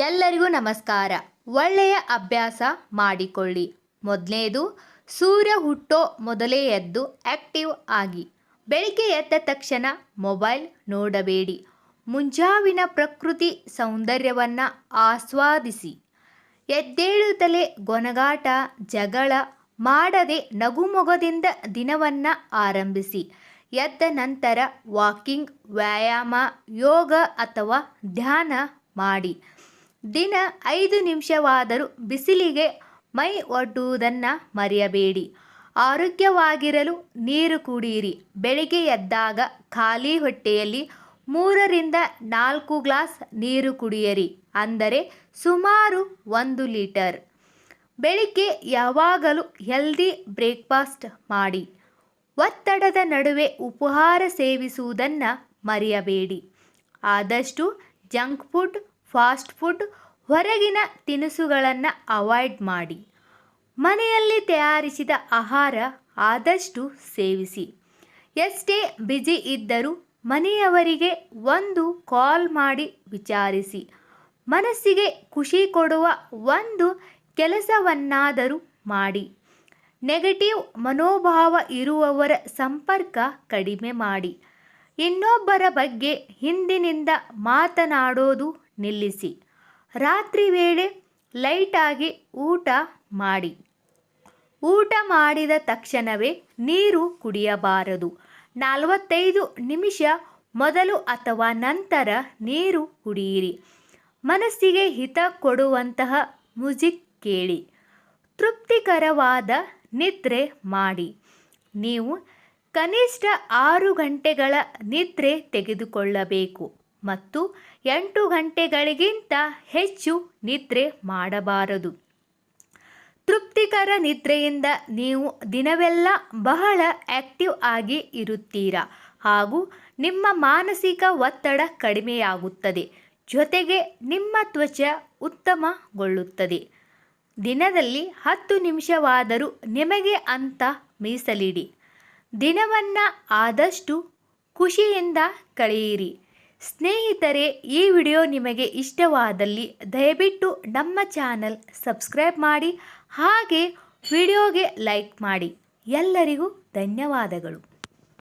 ಎಲ್ಲರಿಗೂ ನಮಸ್ಕಾರ. ಒಳ್ಳೆಯ ಅಭ್ಯಾಸ ಮಾಡಿಕೊಳ್ಳಿ. ಮೊದಲನೇದು, ಸೂರ್ಯ ಹುಟ್ಟೋ ಮೊದಲೇ ಎದ್ದು ಆಕ್ಟಿವ್ ಆಗಿ. ಬೆಳಿಗ್ಗೆ ಎದ್ದ ತಕ್ಷಣ ಮೊಬೈಲ್ ನೋಡಬೇಡಿ. ಮುಂಜಾವಿನ ಪ್ರಕೃತಿ ಸೌಂದರ್ಯವನ್ನು ಆಸ್ವಾದಿಸಿ. ಎದ್ದೇಳುತ್ತಲೇ ಗೊನಗಾಟ, ಜಗಳ ಮಾಡದೆ ನಗುಮೊಗದಿಂದ ದಿನವನ್ನು ಆರಂಭಿಸಿ. ಎದ್ದ ನಂತರ ವಾಕಿಂಗ್, ವ್ಯಾಯಾಮ, ಯೋಗ ಅಥವಾ ಧ್ಯಾನ ಮಾಡಿ. ದಿನ 5 ನಿಮಿಷವಾದರೂ ಬಿಸಿಲಿಗೆ ಮೈ ಒಡ್ಡುವುದನ್ನು ಮರೆಯಬೇಡಿ. ಆರೋಗ್ಯವಾಗಿರಲು ನೀರು ಕುಡಿಯಿರಿ. ಬೆಳಿಗ್ಗೆ ಎದ್ದಾಗ ಖಾಲಿ ಹೊಟ್ಟೆಯಲ್ಲಿ 3 ರಿಂದ 4 ಗ್ಲಾಸ್ ನೀರು ಕುಡಿಯಿರಿ, ಅಂದರೆ ಸುಮಾರು 1 ಲೀಟರ್. ಬೆಳಿಗ್ಗೆ ಯಾವಾಗಲೂ ಹೆಲ್ದಿ ಬ್ರೇಕ್ಫಾಸ್ಟ್ ಮಾಡಿ. ಒತ್ತಡದ ನಡುವೆ ಉಪಹಾರ ಸೇವಿಸುವುದನ್ನು ಮರೆಯಬೇಡಿ. ಆದಷ್ಟು ಜಂಕ್ ಫುಡ್, ಫಾಸ್ಟ್ ಫುಡ್, ಹೊರಗಿನ ತಿನಿಸುಗಳನ್ನು ಅವಾಯ್ಡ್ ಮಾಡಿ. ಮನೆಯಲ್ಲಿ ತಯಾರಿಸಿದ ಆಹಾರ ಆದಷ್ಟು ಸೇವಿಸಿ. ಎಷ್ಟೇ ಬ್ಯುಸಿ ಇದ್ದರೂ ಮನೆಯವರಿಗೆ ಒಂದು ಕಾಲ್ ಮಾಡಿ ವಿಚಾರಿಸಿ. ಮನಸ್ಸಿಗೆ ಖುಷಿ ಕೊಡುವ ಒಂದು ಕೆಲಸವನ್ನಾದರೂ ಮಾಡಿ. ನೆಗೆಟಿವ್ ಮನೋಭಾವ ಇರುವವರ ಸಂಪರ್ಕ ಕಡಿಮೆ ಮಾಡಿ. ಇನ್ನೊಬ್ಬರ ಬಗ್ಗೆ ಹಿಂದಿನಿಂದ ಮಾತನಾಡೋದು ನಿಲ್ಲಿಸಿ. ರಾತ್ರಿ ವೇಳೆ ಲೈಟಾಗಿ ಊಟ ಮಾಡಿ. ಊಟ ಮಾಡಿದ ತಕ್ಷಣವೇ ನೀರು ಕುಡಿಯಬಾರದು. 45 ನಿಮಿಷ ಮೊದಲು ಅಥವಾ ನಂತರ ನೀರು ಕುಡಿಯಿರಿ. ಮನಸ್ಸಿಗೆ ಹಿತ ಕೊಡುವಂತಹ ಮ್ಯೂಸಿಕ್ ಕೇಳಿ. ತೃಪ್ತಿಕರವಾದ ನಿದ್ರೆ ಮಾಡಿ. ನೀವು ಕನಿಷ್ಠ 6 ಗಂಟೆಗಳ ನಿದ್ರೆ ತೆಗೆದುಕೊಳ್ಳಬೇಕು ಮತ್ತು 8 ಗಂಟೆಗಳಿಗಿಂತ ಹೆಚ್ಚು ನಿದ್ರೆ ಮಾಡಬಾರದು. ತೃಪ್ತಿಕರ ನಿದ್ರೆಯಿಂದ ನೀವು ದಿನವೆಲ್ಲ ಬಹಳ ಆಕ್ಟಿವ್ ಆಗಿ ಇರುತ್ತೀರಾ ಹಾಗೂ ನಿಮ್ಮ ಮಾನಸಿಕ ಒತ್ತಡ ಕಡಿಮೆಯಾಗುತ್ತದೆ. ಜೊತೆಗೆ ನಿಮ್ಮ ತ್ವಚೆ ಉತ್ತಮಗೊಳ್ಳುತ್ತದೆ. ದಿನದಲ್ಲಿ 10 ನಿಮಿಷವಾದರೂ ನಿಮಗೆ ಅಂತ ಮೀಸಲಿಡಿ. ದಿನವನ್ನು ಆದಷ್ಟು ಖುಷಿಯಿಂದ ಕಳೆಯಿರಿ. ಸ್ನೇಹಿತರೆ, ಈ ವಿಡಿಯೋ ನಿಮಗೆ ಇಷ್ಟವಾದಲ್ಲಿ ದಯವಿಟ್ಟು ನಮ್ಮ ಚಾನಲ್ ಸಬ್ಸ್ಕ್ರೈಬ್ ಮಾಡಿ, ಹಾಗೆ ವಿಡಿಯೋಗೆ ಲೈಕ್ ಮಾಡಿ. ಎಲ್ಲರಿಗೂ ಧನ್ಯವಾದಗಳು.